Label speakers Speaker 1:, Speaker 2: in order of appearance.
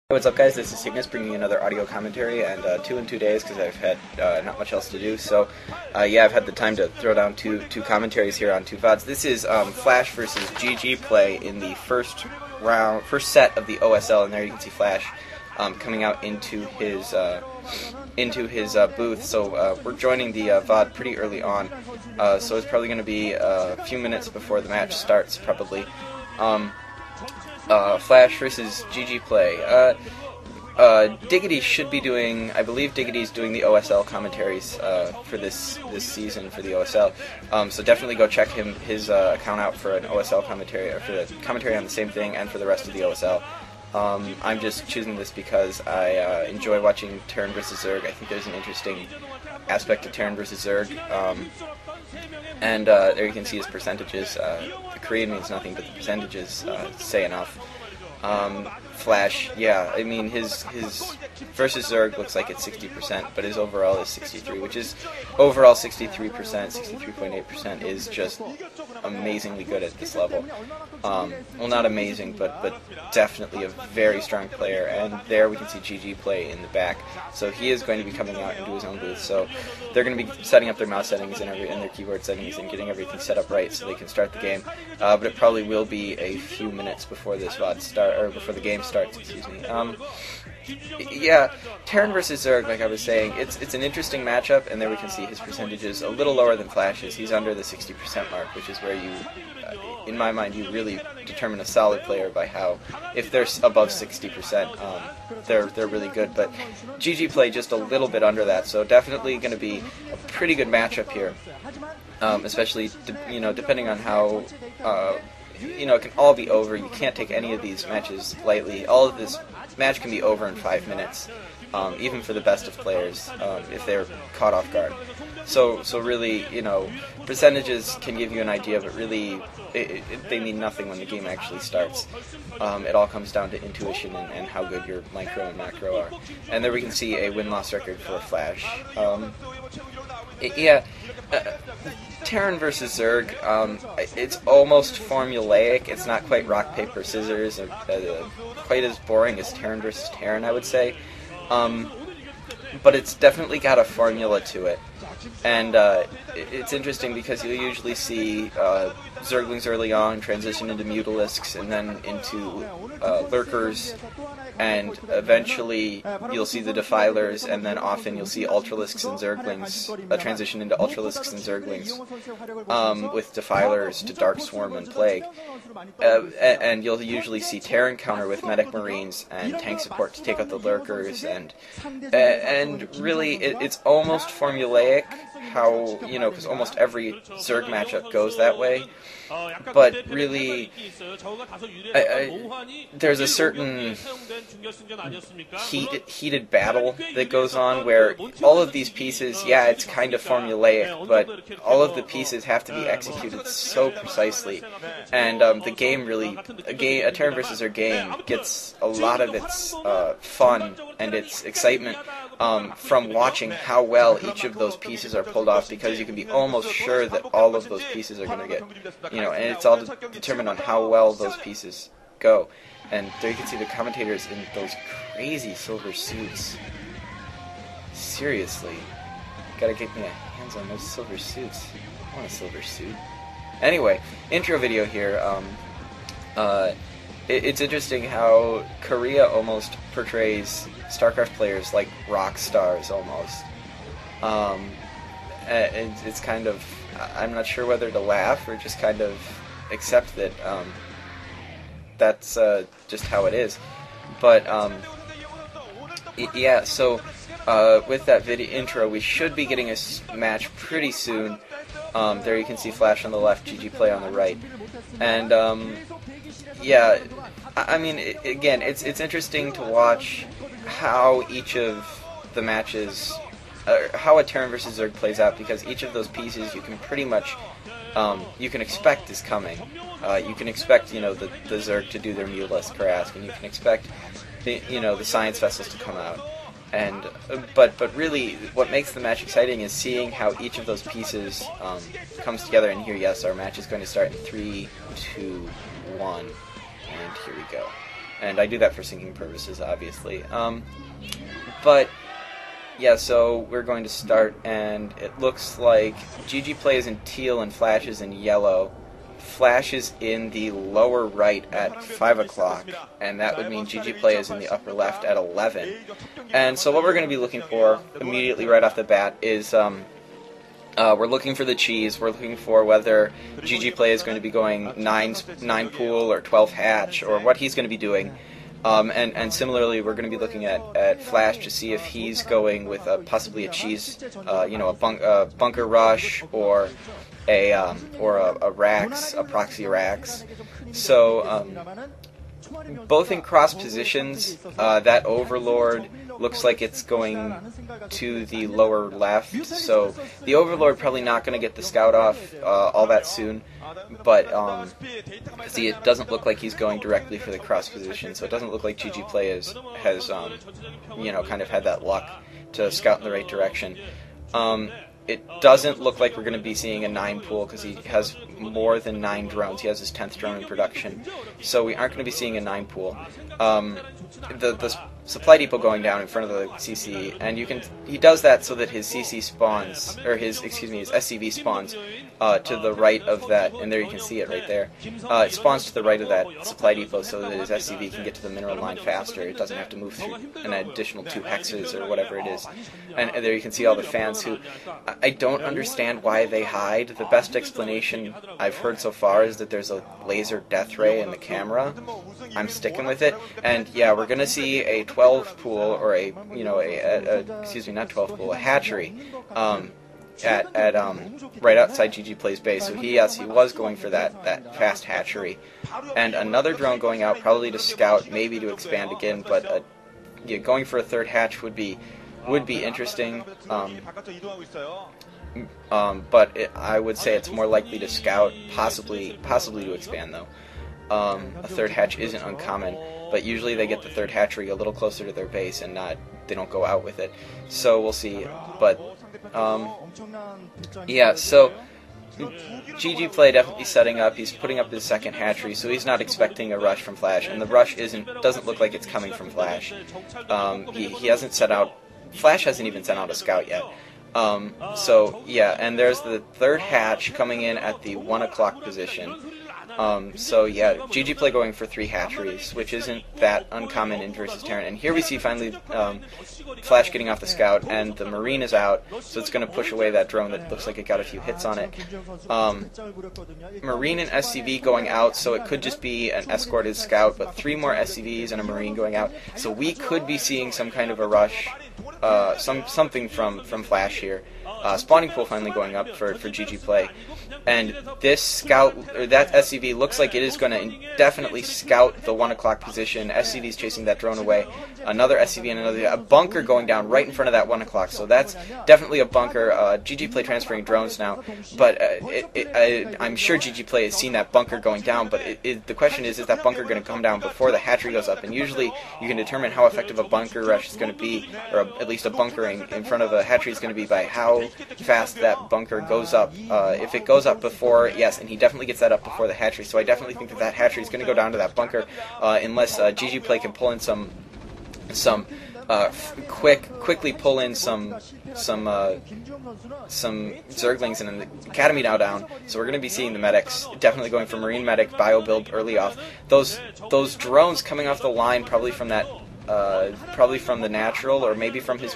Speaker 1: Hey, what's up, guys? This is Cygnus bringing you another audio commentary, and 2 in 2 days because I've had not much else to do. So, yeah, I've had the time to throw down two commentaries here on two VODs. This is Flash versus GGPlay in the first set of the OSL, and there you can see Flash coming out into his booth. So we're joining the VOD pretty early on, so it's probably going to be a few minutes before the match starts, probably. Flash versus GGPlay. Diggity should be doing, I believe Diggity's doing the OSL commentaries for this season for the OSL. So definitely go check his account out for an OSL commentary, or for the commentary on the same thing and for the rest of the OSL. I'm just choosing this because I enjoy watching Terran versus Zerg. I think there's an interesting aspect to Terran versus Zerg. And there you can see his percentages. The Korean means nothing, but the percentages say enough. Flash, yeah, I mean, his versus Zerg looks like it's 60%, but his overall is 63%, which is overall 63%, 63.8% is just amazingly good at this level. Well, not amazing, but definitely a very strong player. And there we can see GGPlay in the back. So he is going to be coming out into his own booth. So they're going to be setting up their mouse settings and their keyboard settings and getting everything set up right so they can start the game. But it probably will be a few minutes before this VOD start, or before the game starts. Excuse me. Yeah, Terran versus Zerg, like I was saying, it's an interesting matchup, and there we can see his percentages a little lower than Flash's. He's under the 60% mark, which is where you, in my mind, you really determine a solid player by how, if they're above 60%, they're really good. But GGPlay just a little bit under that, so definitely going to be a pretty good matchup here, especially depending on how. It can all be over. You can't take any of these matches lightly. All of this match can be over in 5 minutes, even for the best of players, if they're caught off guard. So really, percentages can give you an idea, but really, they mean nothing when the game actually starts. It all comes down to intuition and how good your micro and macro are. And there we can see a win-loss record for Flash. Terran versus Zerg, it's almost formulaic. It's not quite rock, paper, scissors, or quite as boring as Terran versus Terran, I would say. But it's definitely got a formula to it. And it's interesting because you usually see Zerglings early on transition into Mutalisks and then into Lurkers, and eventually you'll see the Defilers, and then often you'll see Ultralisks and Zerglings transition into Ultralisks and Zerglings, with Defilers to Dark Swarm and Plague. And you'll usually see Terran counter with Medic Marines and tank support to take out the Lurkers, and really it's almost formulaic how, because almost every Zerg matchup goes that way, but really there's a certain heated battle that goes on where all of these pieces, yeah, it's kind of formulaic, but all of the pieces have to be executed so precisely, and the game really, a Terran versus Zerg game gets a lot of its fun and its excitement from watching how well each of those pieces are pulled off, because you can be almost sure that all of those pieces are going to get, and it's all determined on how well those pieces go. And there you can see the commentators in those crazy silver suits. Seriously, gotta get me hands on those silver suits. I want a silver suit. Anyway, intro video here. It's interesting how Korea almost portrays StarCraft players like rock stars, almost. It's kind of, I'm not sure whether to laugh or just kind of accept that that's just how it is. But yeah, so with that video intro, we should be getting a match pretty soon. There you can see Flash on the left, GGPlay on the right, and yeah, I mean, again, it's interesting to watch how each of the matches, how a Terran versus Zerg plays out, because each of those pieces you can pretty much, you can expect is coming. You can expect, the Zerg to do their Mutalisk Karask, and you can expect, the Science Vessels to come out. And but really, what makes the match exciting is seeing how each of those pieces comes together. And here, yes, our match is going to start in 3, 2, 1, and here we go. and I do that for syncing purposes, obviously. But yeah, so we're going to start, and it looks like GGPlay is in teal and Flash is in yellow. Flash is in the lower right at 5 o'clock, and that would mean GGPlay is in the upper left at 11. And so what we're going to be looking for immediately right off the bat is we're looking for the cheese. We're looking for whether GGPlay is going to be going 9 pool or 12 hatch, or what he's going to be doing. And similarly, we're going to be looking at Flash to see if he's going with possibly a cheese, a bunker rush, or a Rax, a proxy Rax. So both in cross positions, that Overlord looks like it's going to the lower left. So the Overlord probably not going to get the scout off all that soon, but see, it doesn't look like he's going directly for the cross position. So it doesn't look like GGPlay has kind of had that luck to scout in the right direction. It doesn't look like we're going to be seeing a 9 pool because he has more than 9 drones. He has his 10th drone in production. So we aren't going to be seeing a 9 pool. The supply depot going down in front of the CC, and he does that so that his CC spawns, or his SCV spawns to the right of that, and there you can see it right there. It spawns to the right of that supply depot so that his SCV can get to the mineral line faster. It doesn't have to move through an additional 2 hexes or whatever it is. And there you can see all the fans who, I don't understand why they hide. The best explanation I've heard so far is that there's a laser death ray in the camera. I'm sticking with it. And yeah, we're going to see a 12 pool, or a hatchery right outside GGPlay's base. So he was going for that fast hatchery, and another drone going out probably to scout, maybe to expand again. But going for a 3rd hatch would be interesting. But I would say it's more likely to scout, possibly to expand though. A 3rd hatch isn't uncommon, but usually they get the 3rd hatchery a little closer to their base and they don't go out with it. So we'll see. But yeah, so GGPlay definitely setting up. He's putting up his 2nd hatchery, so he's not expecting a rush from Flash, and the rush doesn't look like it's coming from Flash. He hasn't set out. Flash hasn't even sent out a scout yet. So yeah, and there's the 3rd hatch coming in at the 1 o'clock position. So yeah, GGPlay going for 3 hatcheries, which isn't that uncommon in versus Terran. And here we see finally Flash getting off the scout, and the Marine is out, so it's going to push away that drone that looks like it got a few hits on it. Marine and SCV going out, so it could just be an escorted scout, but 3 more SCVs and a Marine going out. So we could be seeing some kind of a rush, something from Flash here. Spawning pool finally going up for GGPlay. And this scout, or that SCV, looks like it is going to definitely scout the 1 o'clock position. SCV's chasing that drone away. Another SCV and a bunker going down right in front of that 1 o'clock. So that's definitely a bunker. GGPlay transferring drones now. But I'm sure GGPlay has seen that bunker going down. But the question is that bunker going to come down before the hatchery goes up? And usually you can determine how effective a bunker rush is going to be, or at least a bunkering in front of a hatchery is going to be, by how fast that bunker goes up. If it goes up before, yes, and he definitely gets that up before the hatchery, so I definitely think that hatchery is going to go down to that bunker, unless GGPlay can pull in quickly pull in some Zerglings, and the Academy now down. So we're going to be seeing the medics definitely going for Marine medic bio build early off. Those drones coming off the line, probably from the natural, or maybe from his